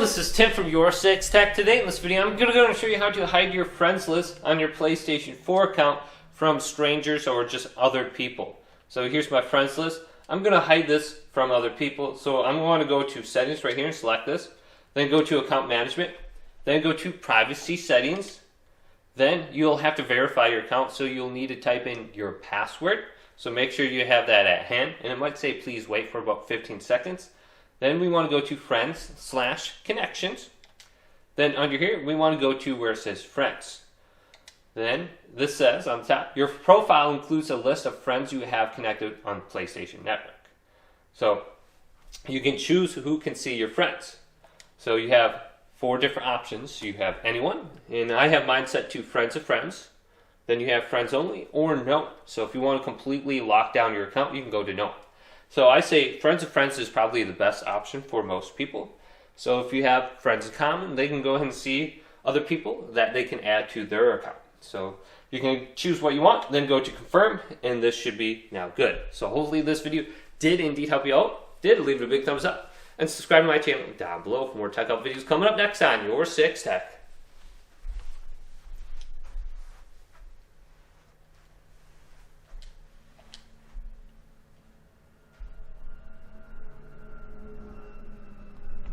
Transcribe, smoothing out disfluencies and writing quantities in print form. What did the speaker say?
This is Tim from YourSixTech. Today in this video I'm going to show you how to hide your friends list on your PlayStation 4 account from strangers or just other people. So here's my friends list. I'm going to hide this from other people. So I'm going to go to settings right here and select this. Then go to account management. Then go to privacy settings. Then you'll have to verify your account, so you'll need to type in your password. So make sure you have that at hand, and it might say please wait for about 15 seconds. Then we want to go to friends/connections. Then under here, we want to go to where it says friends. Then this says on top, your profile includes a list of friends you have connected on PlayStation Network. So you can choose who can see your friends. So you have 4 different options. You have anyone, and I have mine set to friends of friends. Then you have friends only or no. So if you want to completely lock down your account, you can go to no. So I say friends of friends is probably the best option for most people. So if you have friends in common, they can go ahead and see other people that they can add to their account. So you can choose what you want, then go to confirm, and this should be now good. So hopefully this video did indeed help you out. Leave it a big thumbs up, and subscribe to my channel down below for more tech up videos coming up next on YourSixTech.